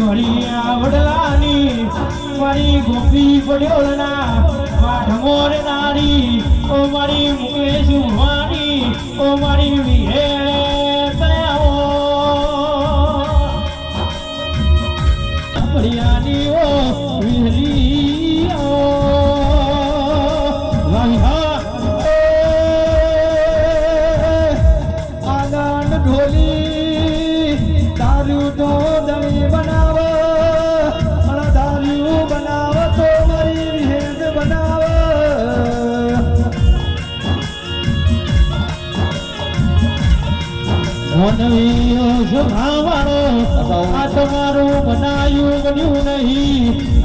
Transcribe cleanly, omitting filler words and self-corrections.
વળી આવડલાની મારી ગોપી પડ્યોળના માઢમોર નારી ઓ મારી મુકેશ ઉભાની ઓ મારી વિહે તયાઓ હરિયાની ઓ વિહલી ઓ વાહા આનંદ ઢોલી દારૂ તો દણી બનાવ અને દારૂ બનાવ તો મારી વિહેદ બનાવ મોનવીઓ સ્વભાવવાળો આ તમારું બનાયું બન્યું નહીં